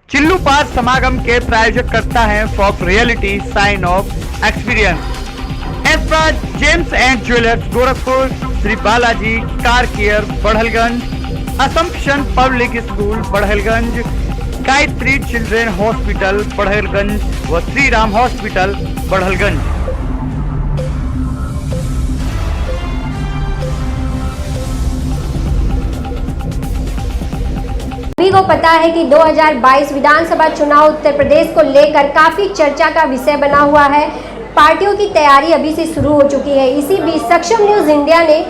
चिल्लू पार समागम के प्रायोजक करता है Fox Reality sign of experience Astra gems and jewellers Gorakhpur, Shri Balaji car care Barhalganj, Assumption public school Barhalganj, Gayatri children hospital Barhalganj व श्री राम हॉस्पिटल बढ़लगंज। सभी को पता है कि 2022 विधानसभा चुनाव उत्तर प्रदेश को लेकर काफी चर्चा का विषय बना हुआ है। पार्टियों की तैयारी अभी से शुरू हो चुकी है। इसी बीच सक्षम न्यूज इंडिया ने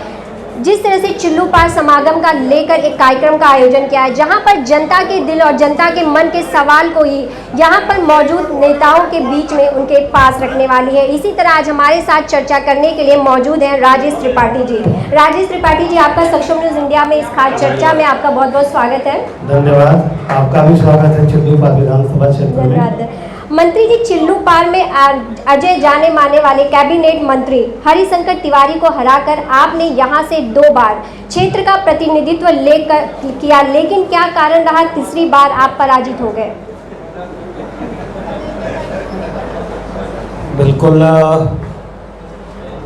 जिस तरह से चिल्लू पार समागम का लेकर एक कार्यक्रम का आयोजन किया है, जहां पर जनता के दिल और जनता के मन के सवाल को ही यहां पर मौजूद नेताओं के बीच में उनके पास रखने वाली है। इसी तरह आज हमारे साथ चर्चा करने के लिए मौजूद हैं राजेश त्रिपाठी जी। राजेश त्रिपाठी जी, आपका सक्षम न्यूज इंडिया में इस खास चर्चा में आपका बहुत बहुत स्वागत है। धन्यवाद, आपका भी स्वागत है चिल्लू पार विधानसभा क्षेत्र में। धन्यवाद। मंत्री जी, चिल्लू पार में अजय जाने माने वाले कैबिनेट मंत्री हरिशंकर तिवारी को हराकर आपने यहां से 2 बार क्षेत्र का प्रतिनिधित्व लेकर किया, लेकिन क्या कारण रहा तीसरी बार आप पराजित हो गए? बिल्कुल,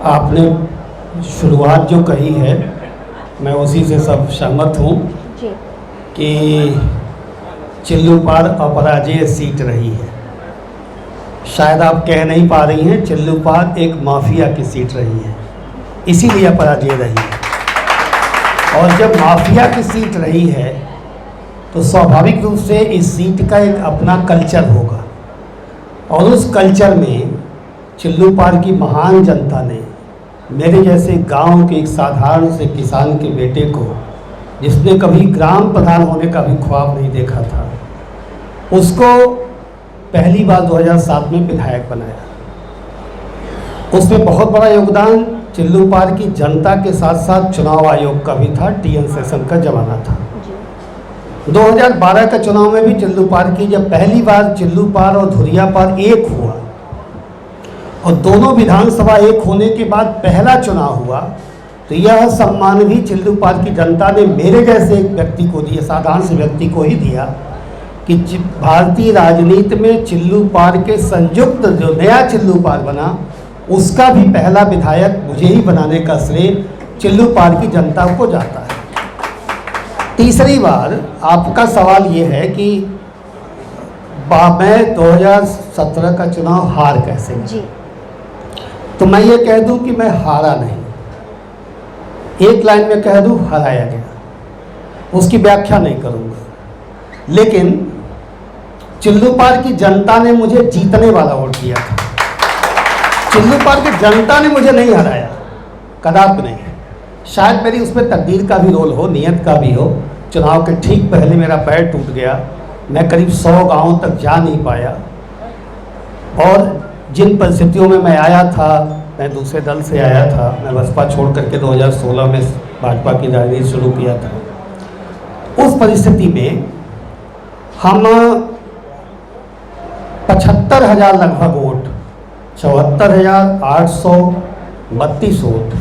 आपने शुरुआत जो कही है मैं उसी से सब सहमत हूँ कि चिल्लू पार अपराजेय सीट रही है। शायद आप कह नहीं पा रही हैं, चिल्लू पार एक माफिया की सीट रही है, इसीलिए अपराजेय रही है। और जब माफिया की सीट रही है तो स्वाभाविक रूप से इस सीट का एक अपना कल्चर होगा, और उस कल्चर में चिल्लू पार की महान जनता ने मेरे जैसे गांव के एक साधारण से किसान के बेटे को, जिसने कभी ग्राम प्रधान होने का भी ख्वाब नहीं देखा था, उसको पहली बार 2007 में विधायक बनाया। उसमें बहुत बड़ा योगदान चिल्लू पार की जनता के साथ साथ चुनाव आयोग का भी था। टीएन सेशन का जमाना था। 2012 का चुनाव में भी चिल्लू पार की जब पहली बार चिल्लू पार और धुरिया पार एक हुआ और दोनों विधानसभा एक होने के बाद पहला चुनाव हुआ, तो यह सम्मान भी चिल्लू पार की जनता ने मेरे जैसे एक व्यक्ति को दिया, साधारण से व्यक्ति को ही दिया कि भारतीय राजनीति में चिल्लू पार के संयुक्त जो नया चिल्लू पार बना, उसका भी पहला विधायक मुझे ही बनाने का श्रेय चिल्लू पार की जनता को जाता है। तीसरी बार आपका सवाल ये है कि मैं 2017 का चुनाव हार कैसे जी? तो मैं ये कह दूं कि मैं हारा नहीं, एक लाइन में कह दूं हराया गया, उसकी व्याख्या नहीं करूंगा। लेकिन चिल्लू पार की जनता ने मुझे जीतने वाला वोट दिया था। चिल्लू पार की जनता ने मुझे नहीं हराया, कदापि नहीं। शायद मेरी उसमें तकदीर का भी रोल हो, नियत का भी हो। चुनाव के ठीक पहले मेरा पैर टूट गया, मैं करीब 100 गाँव तक जा नहीं पाया, और जिन परिस्थितियों में मैं आया था, मैं दूसरे दल से आया था, मैं बसपा छोड़ करके 2016 में भाजपा की राजनीति शुरू किया था। उस परिस्थिति में हम 75,000 लगभग वोट, 74,832 वोट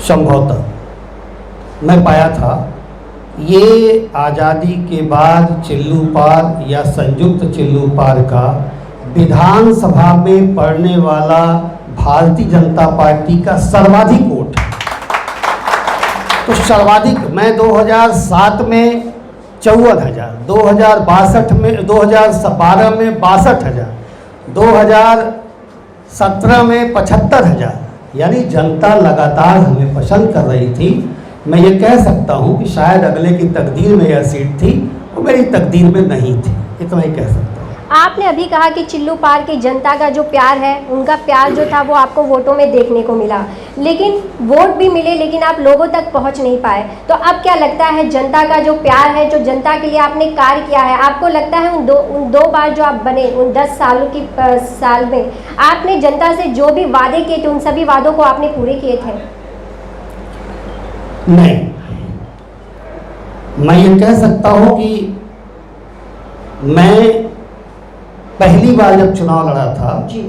संभवतः मैं पाया था। ये आज़ादी के बाद चिल्लू पार या संयुक्त चिल्लू पार का विधानसभा में पड़ने वाला भारतीय जनता पार्टी का सर्वाधिक वोट। तो सर्वाधिक मैं 2007 में 54,000, 2012 में 2012 में 62,000, 2017 में 75,000, यानी जनता लगातार हमें पसंद कर रही थी। मैं ये कह सकता हूँ कि शायद अगले की तकदीर में यह सीट थी और मेरी तकदीर में नहीं थी, इतना ही कह सकता हूँ। आपने अभी कहा कि चिल्लू पार की जनता का जो प्यार है, उनका प्यार जो था वो आपको वोटों में देखने को मिला, लेकिन वोट भी मिले लेकिन आप लोगों तक पहुंच नहीं पाए। तो अब क्या लगता है, जनता का जो प्यार है, जो जनता के लिए आपने कार्य किया है, आपको लगता है उन दो बार जो आप बने, उन 10 साल में आपने जनता से जो भी वादे किए थे, उन सभी वादों को आपने पूरे किए थे? नहीं, मैं ये कह सकता हूँ कि मैं पहली बार जब चुनाव लड़ा था जी,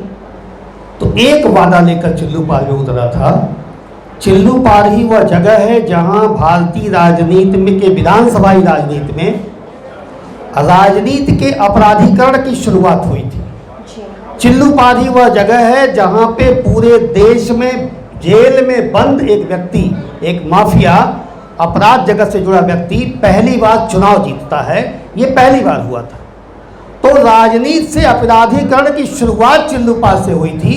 तो एक वादा लेकर चिल्लू पार में उतरा था। चिल्लू पार ही वह जगह है जहां भारतीय राजनीति में के विधानसभाई राजनीति में राजनीति के अपराधीकरण की शुरुआत हुई थी। चिल्लूपाढ़ी वह जगह है जहां पे पूरे देश में जेल में बंद एक व्यक्ति, एक माफिया अपराध जगत से जुड़ा व्यक्ति पहली बार चुनाव जीतता है। ये पहली बार हुआ था। तो राजनीति से अपराधीकरण की शुरुआत चिल्लूपाढ़ से हुई थी।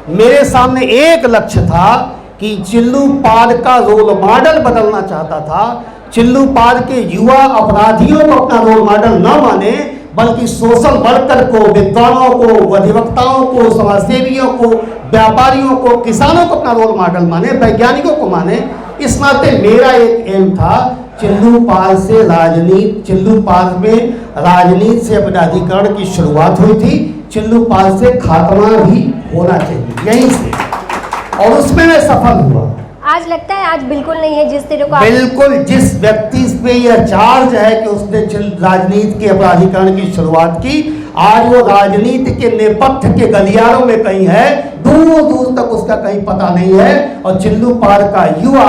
मेरे सामने एक लक्ष्य था कि चिल्लूपाढ़ का रोल मॉडल बदलना चाहता था। चिल्लूपाढ़ के युवा अपराधियों को अपना रोल मॉडल न माने, बल्कि सोशल वर्कर को, विद्वानों को, अधिवक्ताओं को, समाजसेवियों को, व्यापारियों को, किसानों को अपना रोल मॉडल माने, वैज्ञानिकों को माने। इस नाते मेरा एक एम था चिल्लूपाढ़ से राजनीति, चिल्लूपाढ़ में राजनीति से अपराधीकरण की शुरुआत हुई थी। चिल्लूपाढ़ से खात्मा भी होना चाहिए, यहीं से, और उसमें मैं सफल हुआ। आज लगता है आज बिल्कुल नहीं है जिस तरह को बिल्कुल, जिस व्यक्ति पे यह चार्ज है कि उसने राजनीति के अपराधीकरण की शुरुआत की, आज वो राजनीति के नेपथ्य के गलियारों में कहीं है, दूर दूर तक उसका कहीं पता नहीं है। और चिल्लूपाढ़ का युवा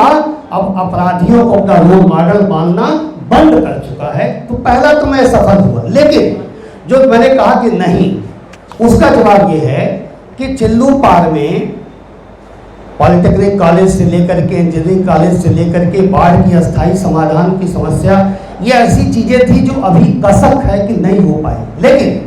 अब अपराधियों को अपना रोल मॉडल मानना बंद कर चुका है। तो पहला तो मैं सफल हुआ। लेकिन जो मैंने कहा कि नहीं, उसका जवाब ये है कि चिल्लूपाढ़ में पॉलिटेक्निक कॉलेज से लेकर के इंजीनियरिंग कॉलेज से लेकर के बाढ़ की अस्थायी समाधान की समस्या, ये ऐसी चीज़ें थी जो अभी कसक है कि नहीं हो पाई। लेकिन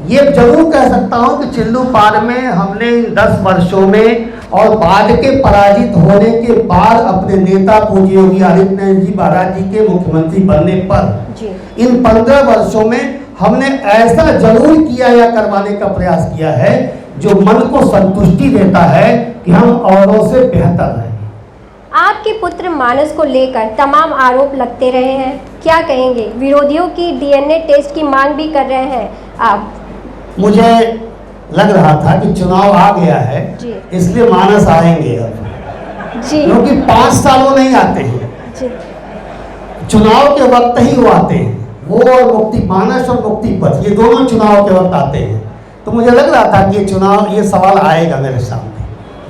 ये जरूर कह सकता हूँ कि चिल्लूपाढ़ में हमने इन 10 वर्षों में और बाद के पराजित होने के बाद अपने नेता पूज्य योगी आदित्यनाथ जी महाराज जी के मुख्यमंत्री बनने पर इन 15 वर्षों में हमने ऐसा जरूर किया या करवाने का प्रयास किया है जो मन को संतुष्टि देता है कि हम औरों से बेहतर हैं। आपके पुत्र मानस को लेकर तमाम आरोप लगते रहे हैं, क्या कहेंगे? विरोधियों की डीएनए टेस्ट की मांग भी कर रहे हैं आप। मुझे लग रहा था कि चुनाव आ गया है, इसलिए मानस आएंगे अब जी, क्योंकि 5 सालों नहीं आते हैं जी। चुनाव के वक्त ही वो आते हैं, वो और मुक्ति, मानस और मुक्ति पथ, ये दोनों चुनाव के वक्त आते हैं। तो मुझे लग रहा था कि ये चुनाव, ये सवाल आएगा मेरे सामने।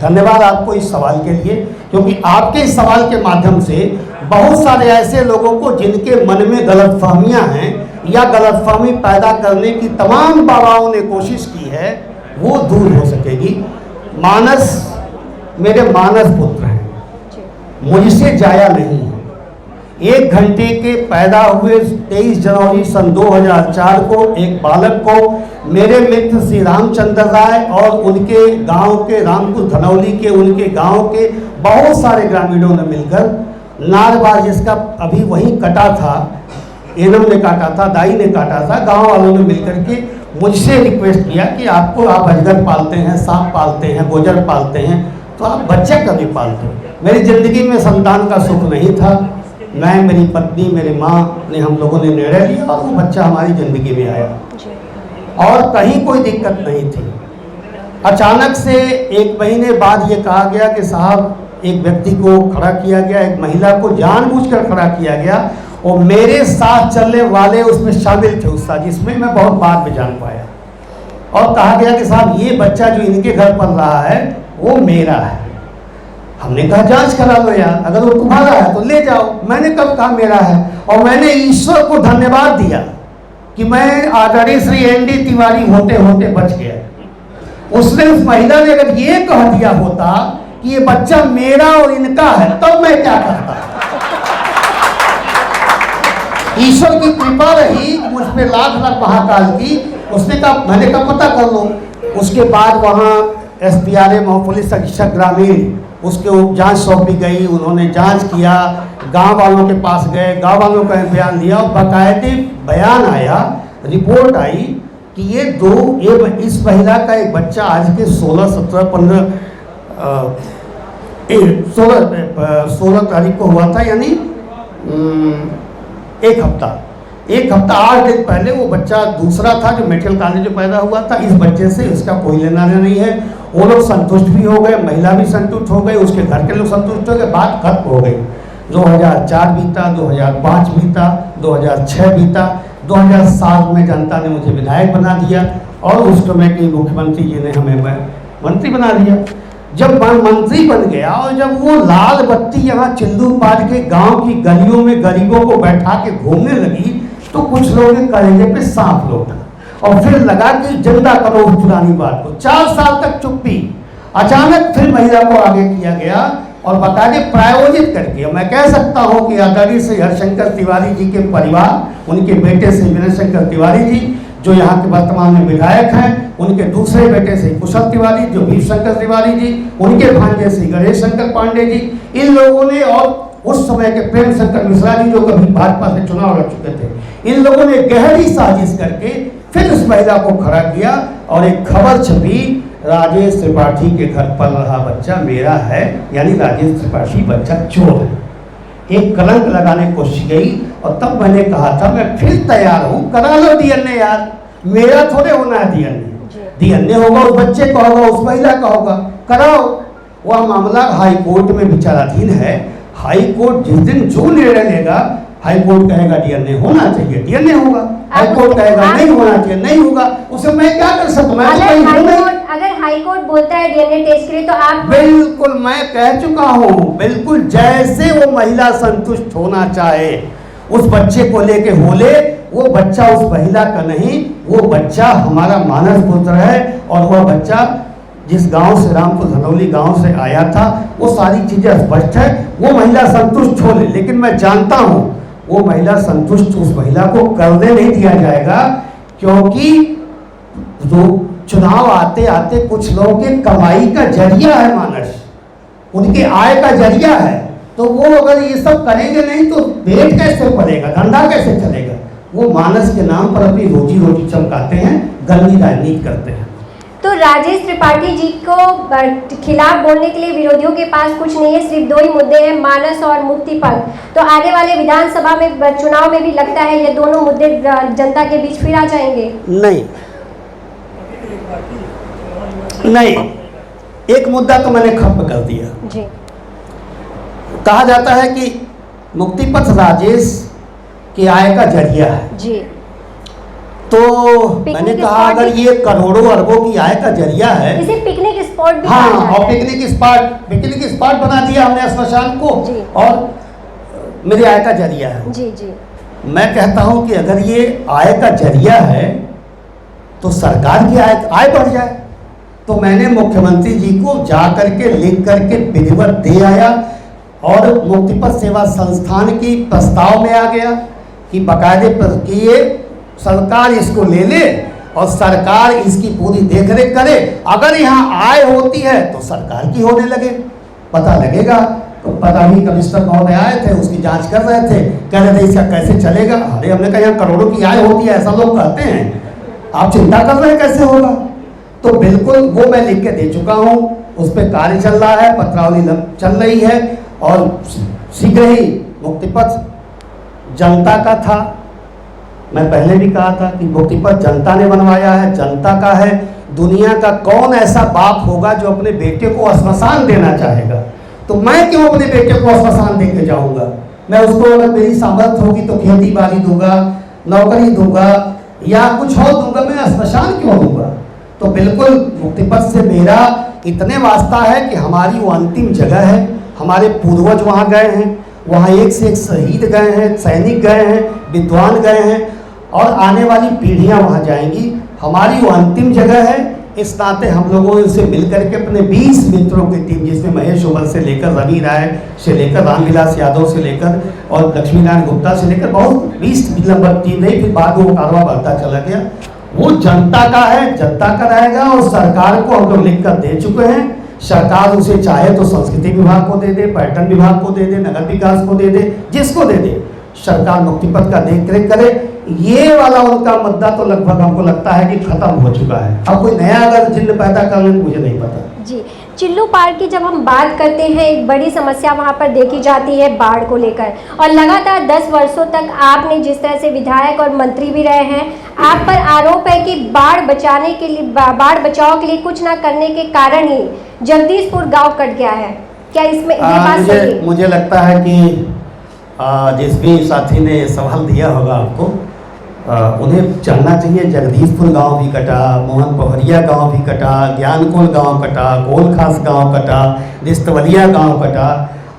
धन्यवाद आपको इस सवाल के लिए, क्योंकि आपके इस सवाल के माध्यम से बहुत सारे ऐसे लोगों को जिनके मन में गलतफहमियां हैं या गलतफहमी पैदा करने की तमाम बाबाओं ने कोशिश की है, वो दूर हो सकेगी। मानस मेरे मानस पुत्र हैं, मुझसे जाया नहीं है। 1 घंटे के पैदा हुए 23 जनवरी सन 2004 को एक बालक को मेरे मित्र श्री रामचंद्र राय और उनके गांव के रामपुर धनौली के उनके गांव के बहुत सारे ग्रामीणों ने मिलकर नारबाज, जिसका अभी वहीं कटा था, एनम ने काटा था, दाई ने काटा था, गांव वालों ने मिलकर के मुझसे रिक्वेस्ट किया कि आपको, आप अजगर पालते हैं, सांप पालते हैं, गोजर पालते हैं, तो आप बच्चा क्यों नहीं पालते? मेरी ज़िंदगी में संतान का सुख नहीं था। मैं, मेरी पत्नी, मेरी माँ ने, हम लोगों ने निर्णय लिया और वो बच्चा हमारी ज़िंदगी में आया और कहीं कोई दिक्कत नहीं थी। अचानक से 1 महीने बाद ये कहा गया कि साहब, एक व्यक्ति को खड़ा किया गया, एक महिला को जानबूझकर खड़ा किया गया और मेरे साथ चलने वाले उसमें शामिल थे उस साजिश में, मैं बहुत बाद में जान पाया। और कहा गया कि साहब, ये बच्चा जो इनके घर पल रहा है वो मेरा है। हमने कहा जांच करा लो यार, अगर वो तुम्हारा है तो ले जाओ। मैंने कब कहा मेरा है? और मैंने ईश्वर को धन्यवाद दिया कि मैं आदरणीय श्री एनडी तिवारी होते होते बच गया। उसने, उस महिला ने अगर ये कह दिया होता कि ये बच्चा मेरा और इनका है, तब मैं क्या करता? ईश्वर की कृपा रही मुझ पे, लाख लाख महाकाल की। उसने कहा, मैंने कहा पता कर लो। उसके बाद वहाँ SPRM पुलिस अधीक्षक ग्रामीण, उसके जांच सौंपी गई, उन्होंने जांच किया, गांव वालों के पास गए, गांव वालों का बयान लिया और बाकायदे बयान आया, रिपोर्ट आई कि ये इस महिला का एक बच्चा आज के 16, 17, 15, 16 तारीख को हुआ था, यानी 1 हफ्ता 8 दिन पहले वो बच्चा दूसरा था जो मेडिकल कॉलेज में पैदा हुआ था। इस बच्चे से इसका कोई लेना देना नहीं है। वो लोग संतुष्ट भी हो गए, महिला भी संतुष्ट हो गई, उसके घर के लोग संतुष्ट हो गए, बात खत्म हो गई। 2004 बीता, 2005 बीता, 2006 बीता, 2007 में जनता ने मुझे विधायक बना दिया और उस समय के मुख्यमंत्री जी ने हमें मंत्री बना दिया। जब मंत्री बन गया और जब वो लाल बत्ती यहाँ चिल्लूपाढ़ के गांव की गलियों में गरीबों को बैठा के घूमने लगी, तो कुछ लोगों के कलेजे पे सांप लौटा और फिर लगा कि जिंदा करो उस पुरानी बात को। 4 साल तक चुप्पी, अचानक फिर महिला को आगे किया गया और बाकायदे प्रायोजित करके। मैं कह सकता हूं कि आदरणीय श्री हरिशंकर तिवारी जी के परिवार, उनके बेटे श्री विनय शंकर तिवारी जी जो यहाँ के वर्तमान में विधायक हैं, उनके दूसरे बेटे श्री कुशल तिवारी जो वीर शंकर तिवारी जी, उनके भांजे श्री गणेश शंकर पांडे जी, इन लोगों ने और उस समय के प्रेम शंकर मिश्रा जी जो कभी भाजपा से चुनाव लड़ चुके थे, इन लोगों ने गहरी साजिश करके फिर उस महिला को खड़ा किया और एक खबर छपी, राजेश त्रिपाठी के घर पल रहा बच्चा मेरा है, यानी राजेश त्रिपाठी बच्चा चोर है। एक कलंक लगाने की कोशिश गई और तब मैंने कहा था मैं फिर तैयार हूँ, करा लो डीएनए यार, मेरा थोड़े होना है डीएनए, डीएनए होगा उस बच्चे का होगा, उस महिला का होगा, कराओ। वह मामला हाई कोर्ट में विचाराधीन है। हाई कोर्ट जिस दिन जो निर्णय लेगा, हाई कोर्ट कहेगा डीएनए होना चाहिए, डीएनए होगा, हाई कोर्ट कहेगा नहीं होना चाहिए, नहीं होगा, उसे मैं क्या कर सकता हूँ? अगर हाई कोर्ट बोलता है डीएनए टेस्ट के लिए तो आप बिल्कुल, मैं कह चुका हूँ, बिल्कुल जैसे वो महिला संतुष्ट होना चाहे उस बच्चे को लेके बोले, वो बच्चा उस महिला का नहीं, वो बच्चा हमारा मानस पुत्र है और वह बच्चा जिस गांव से रामपुर धनौली गांव से आया था, वो सारी चीजें स्पष्ट है। वो महिला संतुष्ट हो ले, लेकिन मैं जानता हूं वो महिला संतुष्ट उस महिला को करने नहीं दिया जाएगा, क्योंकि जो चुनाव आते आते कुछ लोगों के कमाई का जरिया है मानस, उनके आय का जरिया है, तो वो अगर ये सब करेंगे नहीं तो पेट कैसे पलेगा, धंधा कैसे चलेगा? वो मानस के नाम पर अपनी रोजी रोटी चमकाते हैं, गंदी राजनीति करते हैं। तो राजेश त्रिपाठी जी को खिलाफ बोलने के लिए विरोधियों के पास कुछ नहीं है, सिर्फ 2 ही मुद्दे हैं, मानस और मुक्ति पथ। तो आने वाले विधानसभा में चुनाव में भी लगता है ये दोनों मुद्दे जनता के बीच फिर आ जाएंगे? नहीं, नहीं, एक मुद्दा तो मैंने खत्म कर दिया जी। कहा जाता है कि मुक्ति पथ राजेश की आय का जरिया है जी। तो मैंने कहा अगर ये करोड़ों अरबों की आय का जरिया है, इसे पिकनिक स्पॉट भी हाँ, और पिकनिक स्पॉट बना दिया हमने स्मशान को और मेरी आय का जरिया है जी जी। मैं कहता हूं कि अगर ये आय का जरिया है तो सरकार की आय बढ़ जाए। तो मैंने मुख्यमंत्री जी को जा करके लिख करके विधिवत दे आया और मुक्तिपथ सेवा संस्थान की प्रस्ताव में आ गया कि बाकायदे कि ये सरकार इसको ले ले और सरकार इसकी पूरी देखरेख करे। अगर यहाँ आय होती है तो सरकार की होने लगे, पता लगेगा। तो पता नहीं कमिश्नर महोदय आए थे, उसकी जांच कर रहे थे, कह रहे थे इसका कैसे चलेगा। अरे हमने कहा यहाँ करोड़ों की आय होती है, ऐसा लोग कहते हैं, आप चिंता कर रहे हैं कैसे होगा। तो बिल्कुल वो मैं लिख के दे चुका हूँ, उस पर कार्य चल रहा है, पत्रावली चल रही है और शीघ्र ही मुक्तिपथ जनता का था। मैं पहले भी कहा था कि मुक्तिपथ जनता ने बनवाया है, जनता का है। दुनिया का कौन ऐसा बाप होगा जो अपने बेटे को श्मशान देना चाहेगा? तो मैं क्यों अपने बेटे को श्मशान दे के जाऊँगा? मैं उसको अगर मेरी सामर्थ्य होगी तो खेती बाड़ी दूंगा, नौकरी दूंगा या कुछ और दूंगा, मैं श्मशान क्यों दूंगा? तो बिल्कुल मुक्तिपथ से मेरा इतने वास्ता है कि हमारी वो अंतिम जगह है। हमारे पूर्वज वहाँ गए हैं, वहाँ एक से एक शहीद गए हैं, सैनिक गए हैं, विद्वान गए हैं और आने वाली पीढ़ियाँ वहाँ जाएंगी। हमारी वो अंतिम जगह है। इस नाते हम लोगों से मिलकर के अपने 20 मित्रों की टीम, जिसमें महेश ओबल से लेकर रवि राय से लेकर रामविलास यादव से लेकर और लक्ष्मी नारायण गुप्ता से लेकर बहुत 20 नंबर टीम रही, फिर बाद में वो कारवा बढ़ता चला गया। वो जनता का है, जनता का रहेगा और सरकार को हम लोग लिख कर दे चुके हैं। सरकार उसे चाहे तो संस्कृति विभाग को दे दे, पर्यटन विभाग को दे दे, नगर विकास को दे दे, जिसको दे दे, सरकार मुक्तिपथ का देख रेख करे। ये वाला उनका मुद्दा तो लगभग हमको लगता है कि खत्म हो चुका है। अब कोई नया अगर जिन्न पैदा कर ले मुझे नहीं पता। जी, चिल्लू पार्क की जब हम बात करते हैं, एक बड़ी समस्या वहाँ पर देखी जाती है बाढ़ को लेकर, और लगातार 10 वर्षों तक आपने जिस तरह से विधायक और मंत्री भी रहे हैं, आप पर आरोप है कि बाढ़ बचाने के लिए, बाढ़ बचाव के लिए कुछ ना करने के कारण ही जगदीशपुर गांव कट गया है। क्या इसमें ये बात सही है? मुझे लगता है कि जिस भी साथी ने सवाल दिया होगा आपको, उन्हें जानना चाहिए जगदीशपुर गांव भी कटा, मोहन पहरिया गांव भी कटा, ज्ञानकुल गांव कटा, गोलखास गांव कटा, रिस्तवलिया गांव कटा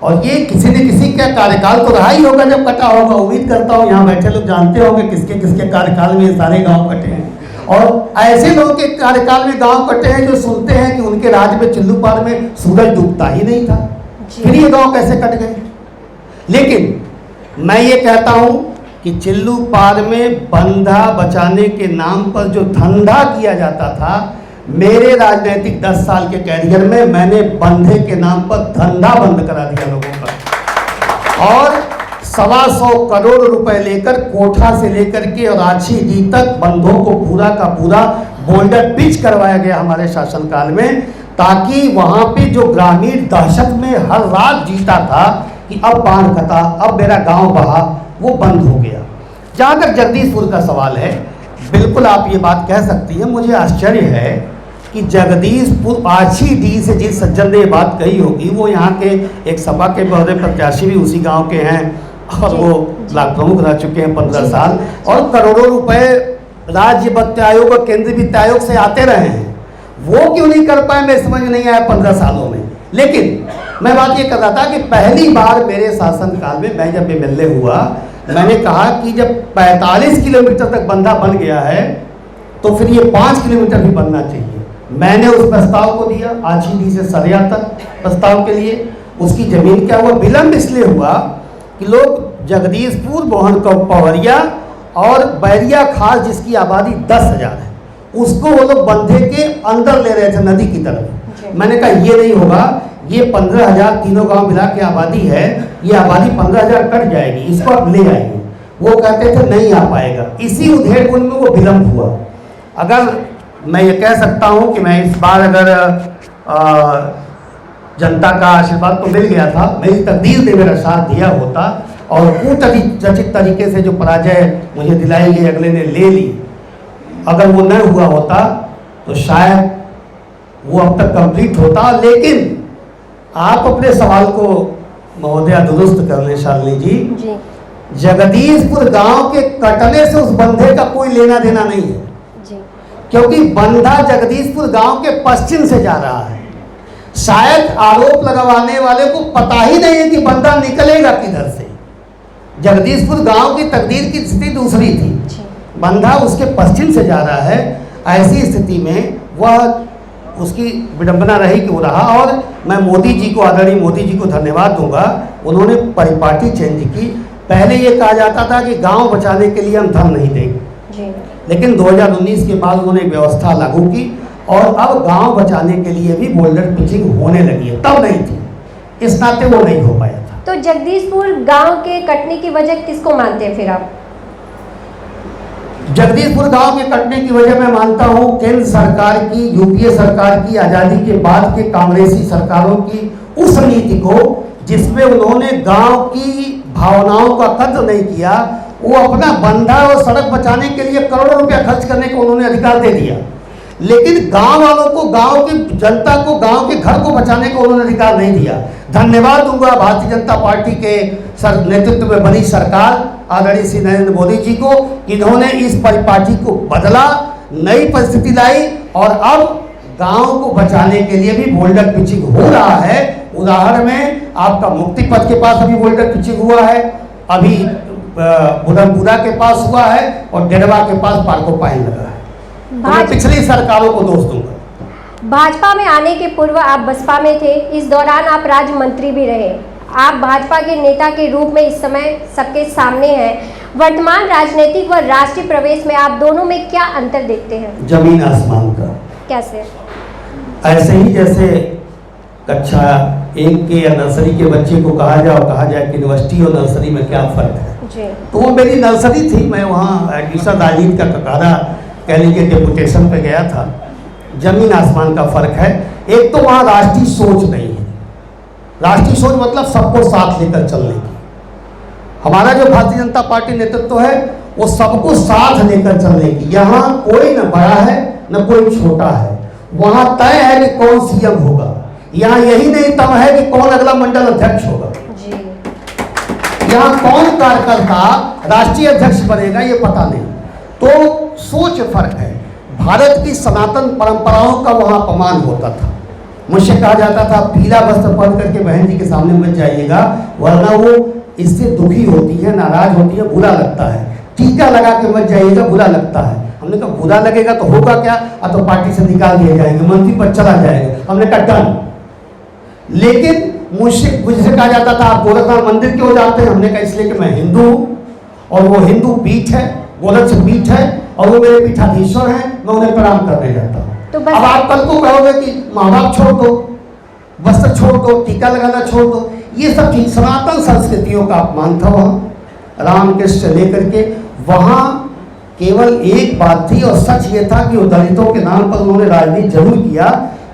और ये किसी न किसी का कार्यकाल तो रहा ही होगा जब कटा होगा। उम्मीद करता हूँ यहाँ बैठे लोग जानते होंगे किसके किसके कार्यकाल में ये सारे गांव कटे हैं, और ऐसे लोगों के कार्यकाल में गांव कटे हैं जो सुनते हैं कि उनके राज्य में चिल्लूपार में सूरज डूबता ही नहीं था, फिर ये गांव कैसे कट गए। लेकिन मैं ये कहता हूँ कि चिल्लूपार में बंधा बचाने के नाम पर जो धंधा किया जाता था, मेरे राजनीतिक 10 साल के कैरियर में मैंने बंधे के नाम पर धंधा बंद करा दिया लोगों का। और 125 करोड़ रुपए लेकर कोठा से लेकर के और आछी डी तक बंधों को पूरा का पूरा बोल्डर पिच करवाया गया हमारे शासनकाल में, ताकि वहां पे जो ग्रामीण दहशत में हर रात जीता था कि अब बांध कटा, अब मेरा गांव बहा, वो बंद हो गया। जहाँ तक जगदीशपुर का सवाल है, बिल्कुल आप ये बात कह सकती हैं। मुझे आश्चर्य है कि जगदीशपुर आछी डी से जिस सज्जन ने ये बात कही होगी, वो यहाँ के एक सपा के महोदय प्रत्याशी भी उसी गांव के हैं और वो ब्लॉक प्रमुख रह चुके हैं 15 साल, और करोड़ों रुपए राज्य वित्त आयोग और केंद्रीय वित्त आयोग से आते रहे हैं। वो क्यों नहीं कर पाए, मेरे समझ में नहीं आया 15 सालों में। लेकिन मैं बात ये कर रहा था कि पहली बार मेरे शासनकाल में मैं जब MLA हुआ, मैंने कहा कि जब 45 किलोमीटर तक बंधा बन गया है तो फिर ये 5 किलोमीटर भी बनना चाहिए। मैंने उस प्रस्ताव को दिया, आछी डी से सरिया तक प्रस्ताव के लिए। उसकी जमीन क्या हुआ, विलंब इसलिए हुआ कि लोग जगदीशपुर, मोहन पवरिया और बैरिया खास जिसकी आबादी 10,000 है, उसको वो लोग बंधे के अंदर ले रहे थे नदी की तरफ। मैंने कहा ये नहीं होगा, ये 15,000 तीनों गांव मिला के आबादी है, ये आबादी 15,000 कट जाएगी, इसको आप ले आएंगे। वो कहते थे नहीं आ पाएगा। इसी उधेड़बुन में वो विलंब हुआ। अगर मैं ये कह सकता हूँ कि मैं इस बार अगर जनता का आशीर्वाद तो मिल गया था, मेरी तकदीर ने मेरा साथ दिया होता और कुचरित तरीके से जो पराजय मुझे दिलाई गई अगले ने ले ली, अगर वो न हुआ होता तो शायद वो अब तक कंप्लीट होता। लेकिन आप अपने सवाल को महोदया दुरुस्त कर लें शालिनी जी, जगदीशपुर गांव के कटने से उस बंधे का कोई लेना देना नहीं है जी। क्योंकि बंधा जगदीशपुर गांव के पश्चिम से जा रहा है। शायद आरोप लगवाने वाले को पता ही नहीं है कि बंधा निकलेगा किधर से। जगदीशपुर गांव की तकदीर की स्थिति दूसरी थी, बंधा उसके पश्चिम से जा रहा है। ऐसी स्थिति में वह उसकी विडंबना रही कि वो रहा। और मैं मोदी जी को, आदरणीय मोदी जी को धन्यवाद दूंगा, उन्होंने परिपाटी चेंज की। पहले ये कहा जाता था कि गांव बचाने के लिए हम धन नहीं देंगे, लेकिन 2019 के बाद उन्होंने एक व्यवस्था लागू की और अब गांव बचाने के लिए भी बोल्डर पिचिंग होने लगी है। तब नहीं थी, इस नाते वो नहीं हो पाया था। तो जगदीशपुर गांव के कटने की वजह किसको मानते हैं फिर आप? जगदीशपुर गांव के कटने की वजह मैं मानता हूं केंद्र सरकार की, यूपीए सरकार की, आज़ादी के बाद के कांग्रेसी सरकारों की उस नीति को जिसमें उन्होंने गांव की भावनाओं का कद्र नहीं किया। वो अपना बंधा और सड़क बचाने के लिए करोड़ों रुपया खर्च करने को उन्होंने अधिकार दे दिया, लेकिन गांव वालों को, गांव की जनता को, गांव के घर को बचाने को उन्होंने अधिकार नहीं दिया। धन्यवाद दूंगा भारतीय जनता पार्टी के नेतृत्व में बनी सरकार, आदरणीय श्री नरेंद्र मोदी जी को, इन्होंने इस परिपाटी को बदला, नई परिस्थिति लाई और अब गांव को बचाने के लिए भी बोल्डर पिचिंग हो रहा है। उदाहरण में आपका मुक्ति पथ के पास अभी बोल्डर पिचिंग हुआ है, अभी बुधनपुरा के पास हुआ है और डेढ़वा के पास पार्कोपाइन लगा है। तो मैं पिछली सरकारों को दोष दूंगा। भाजपा में आने के पूर्व आप बसपा में थे, इस दौरान आप राज्य मंत्री भी रहे। आप भाजपा के नेता के रूप में इस समय सबके सामने हैं। वर्तमान राजनीतिक व राष्ट्रीय प्रवेश में आप दोनों में क्या अंतर देखते हैं? जमीन आसमान का। कैसे? ऐसे ही जैसे कक्षा 1 के या नर्सरी के बच्चे को कहा जाए कि यूनिवर्सिटी और नर्सरी में क्या फर्क है जी। तो वो मेरी नर्सरी थी, मैं वहाँ एडमिशन राजनीति का ककारा कह लीजिए डेपुटेशन पे गया था। जमीन आसमान का फर्क है। एक तो वहाँ राष्ट्रीय सोच नहीं है। राष्ट्रीय सोच मतलब सबको साथ लेकर चलने की। हमारा जो भारतीय जनता पार्टी नेतृत्व है वो सबको साथ लेकर चलने की। यहाँ कोई न बड़ा है न कोई छोटा है। वहाँ तय है कि कौन सीएम होगा। यहाँ यही नहीं तय है कि कौन अगला मंडल अध्यक्ष होगा जी। यहाँ कौन कार्यकर्ता राष्ट्रीय अध्यक्ष बनेगा ये पता नहीं। तो सोच फर्क है। भारत की सनातन परंपराओं का वहाँ अपमान होता था। मुझसे कहा जाता था पीला वस्त्र पहन करके बहन जी के सामने मत जाइएगा, वरना वो इससे दुखी होती है, नाराज होती है, बुरा लगता है। टीका लगा के मत जाइएगा, बुरा लगता है। हमने कहा बुरा लगेगा तो होगा क्या, तो पार्टी से निकाल दिए जाएंगे, मंत्री पर चला जाएगा। हमने कहा डन। लेकिन मुझसे कहा जाता था आप गोरखनाथ मंदिर क्यों जाते हैं? हमने कहा इसलिए कि मैं हिंदू हूँ और वो हिंदू पीठ है, गोरक्ष पीठ है और वो मेरे पीठाधीश्वर हैं, मैं उन्हें प्रणाम करने जाता हूँ। तो अब आप कल को कहोगे कि माँ बाप छोड़ दो, वस्त्र छोड़ दो, टीका लगाना छोड़ दो, ये सब चीज सनातन संस्कृतियों का अपमान था। वहाँ रामकृष्ण लेकर के वहाँ केवल एक बात थी और सच ये था कि वो दलितों के नाम पर उन्होंने राजनीति जरूर किया,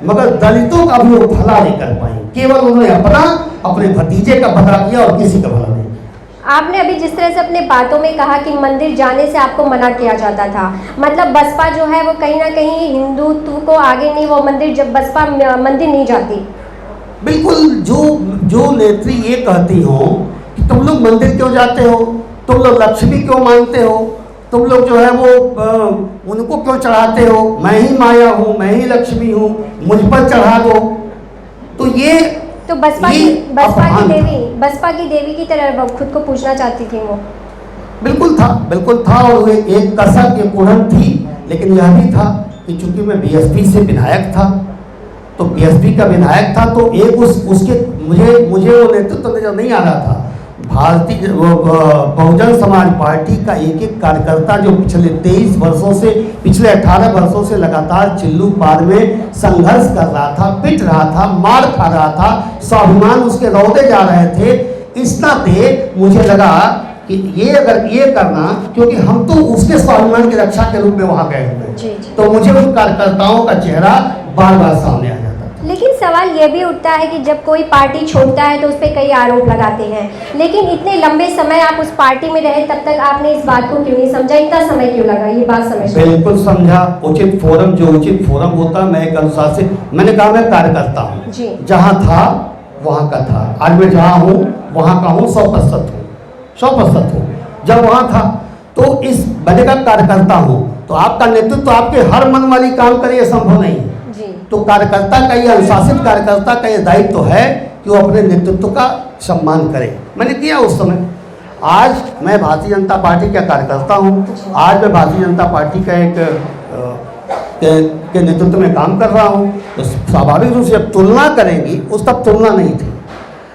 मगर दलितों का भी वो भला नहीं कर पाए। केवल उन्होंने अपने भतीजे का भला किया और किसी का भला नहीं। आपने अभी जिस तरह से अपने बातों में कहा कि मंदिर जाने से आपको मना किया जाता था, मतलब बसपा जो है वो कहीं ना कहीं हिंदुत्व को आगे नहीं, वो मंदिर जब बसपा मंदिर नहीं जाती। बिल्कुल, जो नेत्री ये कहती हो कि तुम लोग मंदिर क्यों जाते हो, तुम लोग लक्ष्मी क्यों मानते हो, तुम लोग जो है वो उनको क्यों चढ़ाते हो, मैं ही माया हूँ, मैं ही लक्ष्मी हूँ, मुझ पर चढ़ा दो, तो ये तो बसपा की देवी की तरह खुद को पूछना चाहती थी वो। बिल्कुल था और एक कसक एक उड़न थी। लेकिन यह भी था कि चूंकि मैं बीएसपी से विधायक था, तो बीएसपी का विधायक था, तो एक उसके मुझे वो नेतृत्व नजर नहीं आ रहा था। भारतीय बहुजन समाज पार्टी का एक एक कार्यकर्ता जो पिछले 23 वर्षों से, पिछले 18 वर्षों से लगातार चिल्लू पार में संघर्ष कर रहा था, पिट रहा था, मार खा रहा था, स्वाभिमान उसके रौदे जा रहे थे। इस नाते मुझे लगा कि अगर ये करना, क्योंकि हम तो उसके स्वाभिमान की रक्षा के रूप में वहाँ गए हुए, तो मुझे उन कार्यकर्ताओं का चेहरा बार बार सामने आ जाता। लेकिन सवाल ये भी उठता है कि जब कोई पार्टी छोड़ता है तो उस पर कई आरोप लगाते हैं, लेकिन इतने लंबे समय आप उस पार्टी में रहे, तब तक आपने इस बात को क्यों नहीं समझा, इतना समय क्यों लगा ये बात समझने? बिल्कुल समझा। उचित फोरम होता, मैं एक अनुसार से मैंने कहा मैं कार्यकर्ता हूँ, जहाँ था वहाँ का था, आज मैं जहाँ हूँ वहाँ का हूँ, 100% हूँ। जब वहाँ था तो इस मैंने का कार्यकर्ता हूँ, तो आपका नेतृत्व तो आपके हर मन वाली काम करे, ये संभव नहीं है। तो कार्यकर्ता का ये, अनुशासित कार्यकर्ता का ये दायित्व तो है कि वो अपने नेतृत्व का सम्मान करे। मैंने किया उस समय। आज मैं भारतीय जनता पार्टी का कार्यकर्ता हूँ, आज मैं भारतीय जनता पार्टी का के नेतृत्व में काम कर रहा हूँ, तो स्वाभाविक रूप से जब तुलना करेंगी, उस तक तुलना नहीं थी,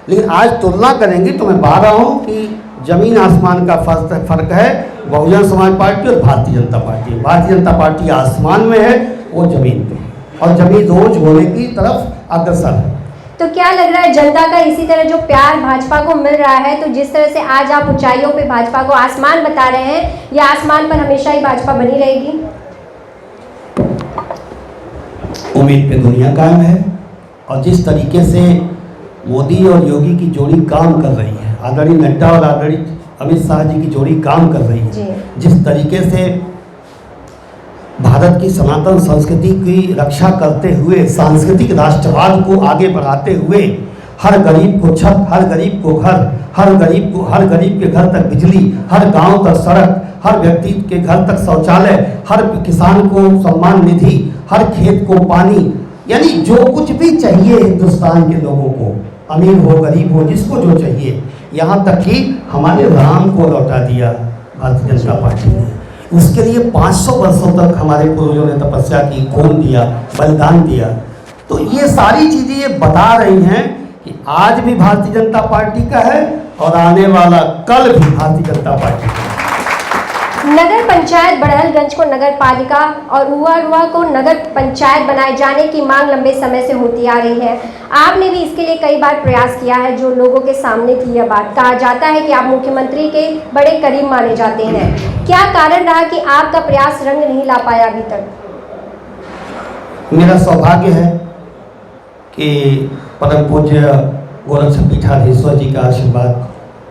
लेकिन आज तुलना करेंगी तो मैं पा रहा हूँ कि जमीन आसमान का फर्क है बहुजन समाज पार्टी और भारतीय जनता पार्टी। भारतीय जनता पार्टी आसमान में है, वो जमीन पे है, और जमीन रोज होने की तरफ अग्रसर है। तो क्या लग रहा है जनता का इसी तरह जो प्यार भाजपा को मिल रहा है, तो जिस तरह से आज आप ऊंचाइयों पे भाजपा को आसमान बता रहे हैं, या आसमान पर हमेशा ही भाजपा बनी रहेगी? उम्मीद पे दुनिया कायम है, और जिस तरीके से मोदी और योगी की जोड़ी काम कर रही है, आदरणीय नड्डा और आदरणीय अमित शाह जी की जोड़ी काम कर रही है, जिस तरीके से भारत की सनातन संस्कृति की रक्षा करते हुए, सांस्कृतिक राष्ट्रवाद को आगे बढ़ाते हुए, हर गरीब को छत, हर गरीब को घर, हर गरीब के घर तक बिजली, हर गांव तक सड़क, हर व्यक्ति के घर तक शौचालय, हर किसान को सम्मान निधि, हर खेत को पानी, यानी जो कुछ भी चाहिए हिंदुस्तान के लोगों को, अमीर हो गरीब हो, जिसको जो चाहिए, यहाँ तक कि हमारे राम को लौटा दिया भारतीय जनता पार्टी ने। उसके लिए 500 वर्षों तक हमारे पूर्वजों ने तपस्या की, खून दिया, बलिदान दिया। तो ये सारी चीज़ें ये बता रही हैं कि आज भी भारतीय जनता पार्टी का है और आने वाला कल भी भारतीय जनता पार्टी का। नगर पंचायत बड़हलगंज को नगर पालिका और उवा को नगर पंचायत बनाए जाने की मांग लंबे समय से होती आ रही है। आपने भी इसके लिए कई बार प्रयास किया है, जो लोगों के सामने थी यह बात। कहा जाता है कि आप मुख्यमंत्री के बड़े करीब माने जाते हैं। क्या कारण रहा कि आपका प्रयास रंग नहीं ला पाया अभी तक? मेरा सौभाग्य है कि परम पूज्य गोरक्ष पीठाधीश्वर जी का आशीर्वाद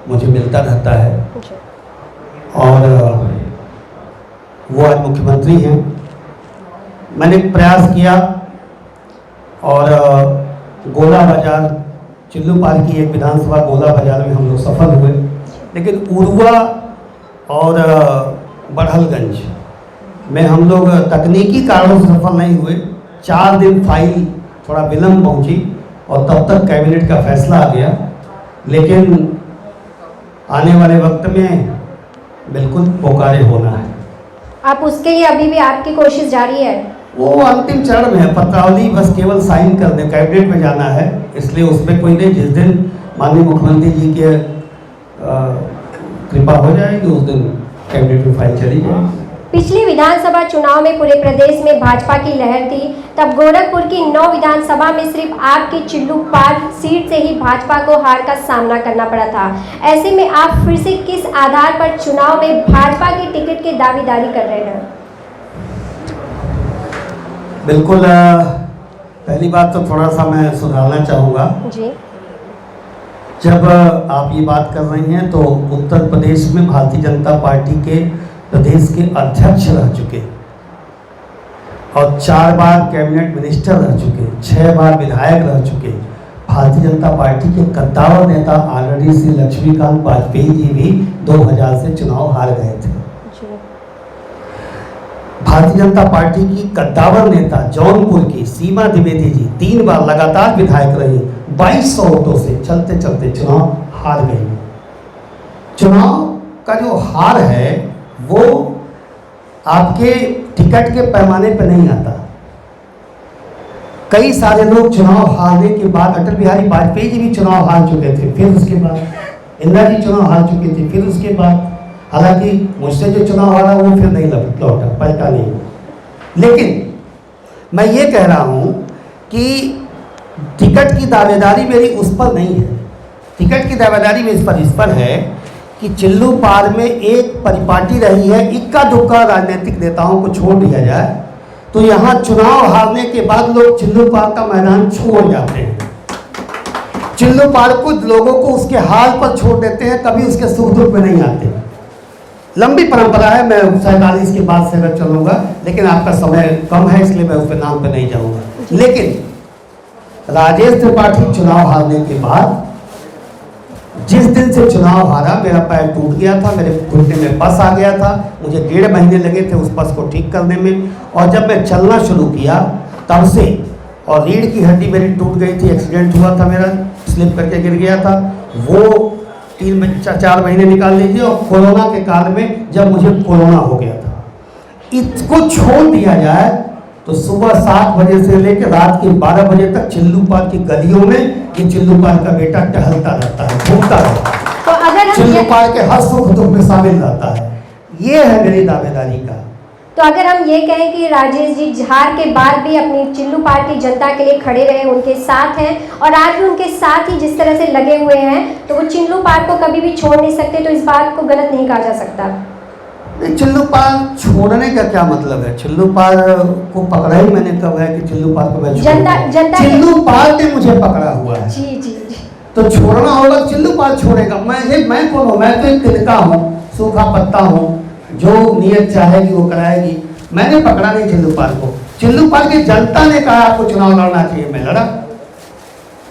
मुझे मिलता रहता है, और वो आज मुख्यमंत्री हैं। मैंने प्रयास किया और गोला बाजार, चिल्लू पार की एक विधानसभा गोला बाजार में हम लोग सफल हुए, लेकिन उरुआ और बड़हलगंज में हम लोग तकनीकी कारणों से सफल नहीं हुए। 4 दिन फाइल थोड़ा विलम्ब पहुंची और तब तक कैबिनेट का फैसला आ गया, लेकिन आने वाले वक्त में बिल्कुल पोकारे होना है। आप उसके लिए अभी भी आपकी कोशिश जारी है? वो अंतिम चरण में है, पत्रावली बस केवल साइन कर दे, कैबिनेट में जाना है, इसलिए उसमें कोई नहीं। जिस दिन माननीय मुख्यमंत्री जी के कृपा हो जाएगी उस दिन कैबिनेट में फाइल चली जाएगी। पिछले विधानसभा चुनाव में पूरे प्रदेश में भाजपा की लहर थी, तब गोरखपुर की 9 विधानसभा में सिर्फ आपके चिल्लूपार सीट से ही भाजपा को हार का सामना करना पड़ा था। ऐसे में आप फिर से किस आधार पर चुनाव में भाजपा की टिकट की दावेदारी कर रहे हैं? बिल्कुल, पहली बात तो थोड़ा सा मैं सुधारना चाहूँगा जी। जब आप ये बात कर रही हैं तो उत्तर प्रदेश में भारतीय जनता पार्टी के प्रदेश के अध्यक्ष रह चुके और 4 बार कैबिनेट मिनिस्टर रह चुके, 6 बार विधायक रह चुके भारतीय जनता पार्टी के कद्दावर नेता ऑलरेडी श्री लक्ष्मीकांत वाजपेयी जी भी 2000 से चुनाव हार गए थे। भारतीय जनता पार्टी की कद्दावर नेता जौनपुर की सीमा द्विवेदी जी 3 बार लगातार विधायक रही, 2200 वोटों से चलते चलते चुनाव हार गई। चुनाव का जो हार है वो आपके टिकट के पैमाने पर नहीं आता। कई सारे लोग चुनाव हारने के बाद, अटल बिहारी वाजपेयी जी भी चुनाव हार चुके थे, फिर उसके बाद इंदिरा जी चुनाव हार चुके थे, फिर उसके बाद, हालांकि मुझसे जो चुनाव हारा वो फिर नहीं लौटा, पलटा नहीं। लेकिन मैं ये कह रहा हूँ कि टिकट की दावेदारी मेरी उस पर नहीं है। टिकट की दावेदारी मेरी इस पर है कि चिल्लूपार में एक परिपाटी रही है, इक्का दुक्का राजनीतिक नेताओं को छोड़ दिया जाए तो यहाँ चुनाव हारने के बाद लोग चिल्लूपार का मैदान छोड़ जाते हैं। चिल्लूपार को लोगों को उसके हाल पर छोड़ देते हैं, कभी उसके सुख दुख में नहीं आते। लंबी परंपरा है, मैं 47 के बाद से अगर चलूँगा, लेकिन आपका समय कम है इसलिए मैं उसके नाम पर नहीं जाऊँगा। लेकिन राजेश त्रिपाठी चुनाव हारने के बाद जिस दिन से चुनाव हारा मेरा पैर टूट गया था, मेरे घुटने में पस आ गया था, मुझे 1.5 महीने लगे थे उस पस को ठीक करने में। और जब मैं चलना शुरू किया तब से, और रीढ़ की हड्डी मेरी टूट गई थी, एक्सीडेंट हुआ था मेरा, स्लिप करके गिर गया था, वो 3-4 महीने निकाल लीजिए। और कोरोना के काल में जब मुझे कोरोना हो गया था, इसको छोड़ दिया जाए तो सुबह 7 बजे से लेकर रात के 12 बजे तक चिल्लूपार की गलियों में ये चिल्लूपार का बेटा टहलता रहता है, घूमता रहता है, तो अगर हम चिल्लूपार के हर सुख दुख में शामिल रहता है। ये है मेरी दावेदारी का। तो अगर हम ये कहें कि राजेश जी हार के बाद भी अपनी चिल्लूपार की जनता के लिए खड़े रहे, उनके साथ हैं और आज भी उनके साथ ही जिस तरह से लगे हुए हैं, तो वो चिल्लूपार को कभी भी छोड़ नहीं सकते, तो इस बात को गलत नहीं कहा जा सकता। चिल्लूपार छोड़ने का क्या मतलब है? चिल्लूपार को पकड़ा ही मैंने कब है कि चिल्लूपार को मैं जनता चिल्लूपार ने मुझे पकड़ा हुआ है। जी जी जी। तो छोड़ना होगा, चिल्लूपार छोड़ेगा। मैं कौन हूँ? मैं तो एक तिनका हूँ, सूखा पत्ता हूँ, जो नियत चाहेगी वो कराएगी। मैंने पकड़ा नहीं चिल्लूपार को, चिल्लूपार की जनता ने कहा आपको चुनाव लड़ना चाहिए, मैं लड़ा।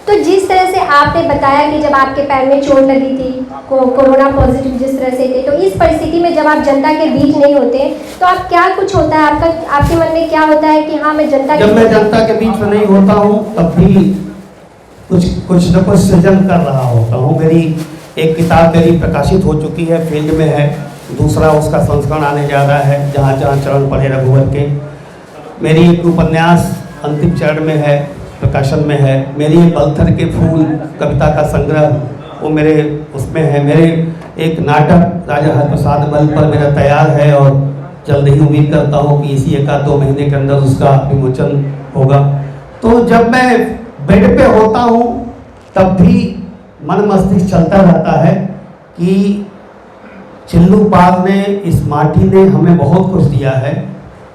तो जिस तरह से आपने बताया कि जब आपके पैर में चोट लगी थी, कोरोना पॉजिटिव जिस तरह से थे, तो इस परिस्थिति में जब आप जनता के बीच नहीं होते तो आप क्या कुछ होता है आपके मन में क्या होता है कि हाँ मैं जनता जब मैं जनता के बीच में नहीं होता हूँ तब भी कुछ न कुछ सृजन कर रहा होता हूँ। मेरी एक किताब मेरी प्रकाशित हो चुकी है, फील्ड में है, दूसरा उसका संस्करण आने जा रहा है, जहाँ जहाँ चरण पढ़े रघुवर के। मेरी एक उपन्यास अंतिम चरण में है, प्रकाशन में है। मेरी पत्थर के फूल कविता का संग्रह वो मेरे उसमें है। मेरे एक नाटक राजा हरप्रसाद बल पर मेरा तैयार है और जल्द ही उम्मीद करता हूँ कि इसी 1-2 महीने के अंदर उसका विमोचन होगा। तो जब मैं बेड पे होता हूँ तब भी मन मस्तिष्क चलता रहता है कि चिल्लूपार ने, इस माटी ने हमें बहुत कुछ दिया है,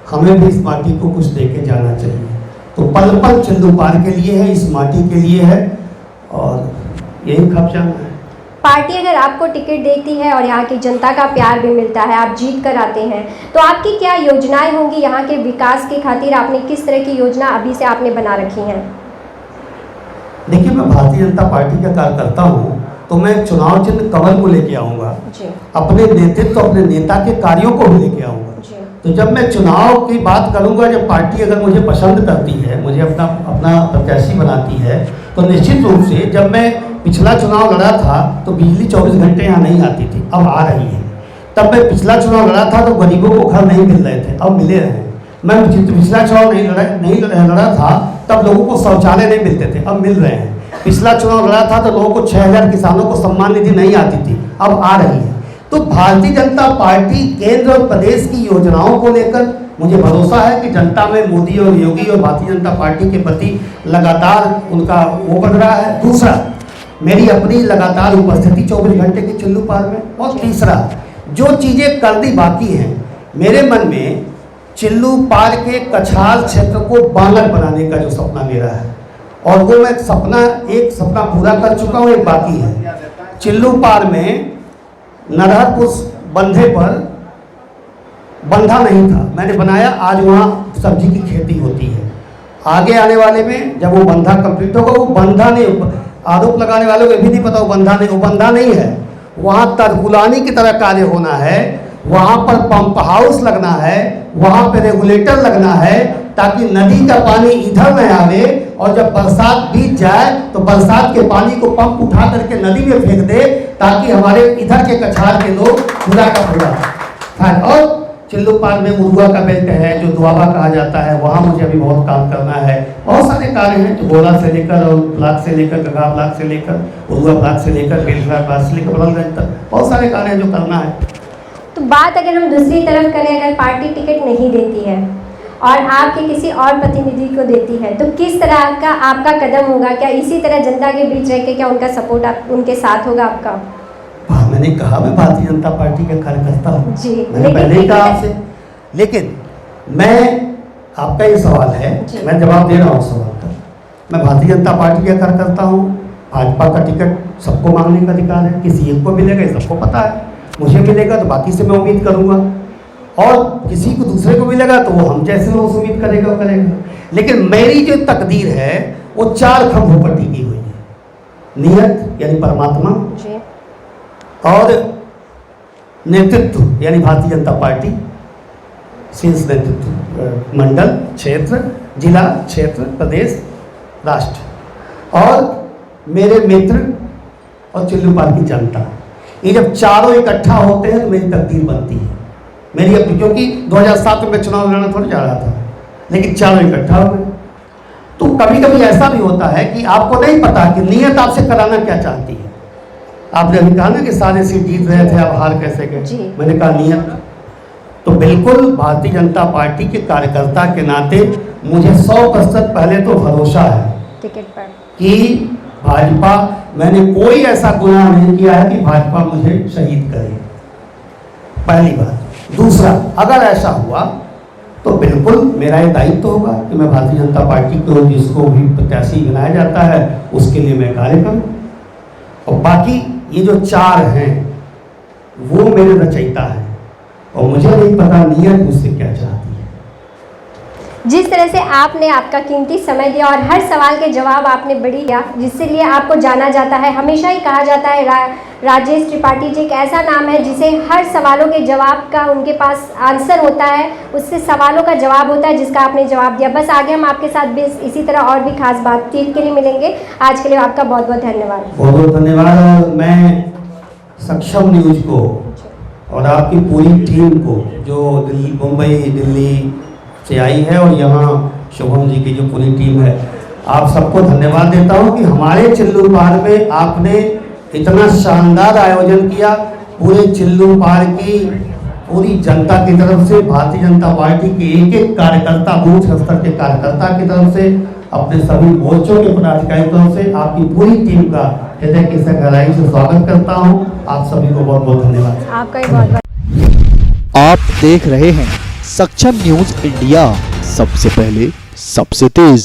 हमें भी इस माटी को कुछ दे के जाना चाहिए। तो पल पल चिल्लूपार के लिए है, इस माटी के लिए है और यही खप जाना है। पार्टी अगर आपको टिकट देती है और यहाँ की जनता का प्यार भी मिलता है, आप जीत कर आते हैं, तो आपकी क्या योजनाएं होंगी यहाँ के विकास के खातिर? आपने किस तरह की योजना अभी से आपने बना रखी हैं? देखिए, मैं भारतीय जनता पार्टी का कार्यकर्ता हूँ, तो मैं चुनाव चिन्ह कमल को लेके आऊँगा, अपने नेतृत्व, अपने नेता के कार्यों को भी लेके आऊँगा। तो जब मैं चुनाव की बात करूंगा, जब पार्टी अगर मुझे पसंद करती है, मुझे अपना प्रत्याशी बनाती है, तो निश्चित रूप से जब मैं पिछला चुनाव लड़ा था तो बिजली 24 घंटे यहाँ नहीं आती थी, अब आ रही है। तब मैं पिछला चुनाव लड़ा था तो गरीबों को घर नहीं मिल रहे थे, अब मिले रहे हैं। मैं पिछला चुनाव नहीं लड़ा था तब लोगों को शौचालय नहीं मिलते थे, अब मिल रहे हैं। पिछला चुनाव लड़ा था तो लोगों को 6000 किसानों को सम्मान निधि नहीं आती थी, अब आ रही है। तो भारतीय जनता पार्टी केंद्र और प्रदेश की योजनाओं को लेकर मुझे भरोसा है कि जनता में मोदी और योगी और भारतीय जनता पार्टी के प्रति लगातार उनका वो बढ़ रहा है। दूसरा, मेरी अपनी लगातार उपस्थिति 24 घंटे की चिल्लू पार में। और तीसरा, जो चीज़ें करनी बाकी हैं, मेरे मन में चिल्लू पार के कछाल क्षेत्र को बांगर बनाने का जो सपना मेरा है, और वो मैं एक सपना पूरा कर चुका हूँ, एक बाकी है। चिल्लू पार में नरहरपुर बंधे पर बंधा नहीं था, मैंने बनाया। आज वहाँ सब्जी की खेती होती है। आगे आने वाले में जब वो बंधा कंप्लीट होगा, वो बंधा नहीं, आरोप लगाने वालों को भी नहीं पता वो बंधा नहीं है। वहाँ तरकुलानी की तरह कार्य होना है, वहाँ पर पंप हाउस लगना है, वहाँ पे रेगुलेटर लगना है, ताकि नदी का पानी इधर न आवे, और जब बरसात बीत जाए तो बरसात के पानी को पंप उठा करके नदी में फेंक दे, ताकि हमारे इधर के कछार के लोग पूरा का पूरा खाएं। और चिल्लू पार में उरुआ का बेल्ट है जो दुआबा कहा जाता है, वहाँ मुझे अभी बहुत काम करना है। बहुत सारे कार्य हैं, तो गोला से लेकर और ब्लॉक से लेकर गंगा ब्लॉक से लेकर उरुआ ब्लॉक से लेकर बेलघाट ब्लॉक से लेकर बड़हलगंज तक बहुत सारे कार्य हैं जो करना है। तो बात अगर हम दूसरी तरफ करें, अगर पार्टी टिकट नहीं देती है और आपके किसी और प्रतिनिधि को देती है, तो किस तरह का आपका कदम होगा? क्या इसी तरह जनता के बीच रह के क्या उनका सपोर्ट उनके साथ होगा आपका? मैंने कहा मैं भारतीय जनता पार्टी का कार्यकर्ता हूँ जी, मैंने पहले ही कहा आपसे। लेकिन मैं, आपका ये सवाल है, मैं जवाब दे रहा हूँ सवाल का। मैं भारतीय जनता पार्टी का कार्यकर्ता हूँ। भाजपा का टिकट सबको मांगने का अधिकार है, किसी एक को मिलेगा ये सबको पता है। मुझे मिलेगा तो बाकी से मैं उम्मीद करूँगा, और किसी को दूसरे को मिलेगा तो वो हम जैसे लोग उम्मीद करेगा। लेकिन मेरी जो तकदीर है वो 4 खंभों पर टिकी हुई है। नियत यानी परमात्मा, और नेतृत्व यानी भारतीय जनता पार्टी, शीर्ष नेतृत्व, मंडल, क्षेत्र, जिला, क्षेत्र, प्रदेश, राष्ट्र, और मेरे मित्र और चिल्लू पार की जनता। ये जब चारों इकट्ठा होते हैं तो मेरी तकदीर बनती है, मेरी अपनी। क्योंकि 2007 में मैं चुनाव लड़ना थोड़ा जा रहा था, लेकिन चारों इकट्ठा हो गए। तो कभी कभी ऐसा भी होता है कि आपको नहीं पता कि नियत आपसे कराना क्या चाहती है। आपने अभी कहा ना कि सारे सीट जीत रहे थे, अब हार कैसे गए? मैंने कहा नियत। तो बिल्कुल भारतीय जनता पार्टी के कार्यकर्ता के नाते मुझे 100% पहले तो भरोसा है टिकट पर कि भाजपा, मैंने कोई ऐसा गुनाह नहीं किया है कि भाजपा मुझे शहीद करे, पहली बात। दूसरा, अगर ऐसा हुआ तो बिल्कुल मेरा ये दायित्व होगा कि मैं भारतीय जनता पार्टी को, जिसको भी प्रत्याशी बनाया जाता है, उसके लिए मैं कार्य करूँ। और बाकी ये जो 4 हैं वो मेरे रचयिता हैं, और मुझे नहीं पता नियत मुझसे क्या चाहती है। जिस तरह से आपने आपका कीमती समय दिया और हर सवाल के जवाब आपने बड़ी दिया, जिससे लिए आपको जाना जाता है। हमेशा ही कहा जाता है राजेश त्रिपाठी जी एक ऐसा नाम है जिसे हर सवालों के जवाब का उनके पास आंसर होता है, उससे सवालों का जवाब होता है, जिसका आपने जवाब दिया। बस आगे हम आपके साथ भी इसी तरह और भी खास बातचीत के लिए मिलेंगे। आज के लिए आपका बहुत बहुत धन्यवाद। बहुत बहुत धन्यवाद। मैं सक्षम न्यूज को और आपकी पूरी टीम को, जो दिल्ली, मुंबई, दिल्ली से आई है, और यहाँ शुभम जी की जो पूरी टीम है, आप सबको धन्यवाद देता हूँ कि हमारे चिल्लू पार में आपने इतना शानदार आयोजन किया। पूरे चिल्लू पार की पूरी जनता की तरफ से, भारतीय जनता पार्टी के एक कार्यकर्ता, बूथ स्तर के कार्यकर्ता की तरफ से, अपने सभी मोर्चों के पदाधिकारियों की तरफ से, आपकी पूरी टीम का हृदय की गहराई से स्वागत करता हूँ। आप सभी को बहुत बहुत धन्यवाद। आपका भी बहुत बहुत। आप देख रहे हैं सक्षम न्यूज इंडिया, सबसे पहले सबसे तेज।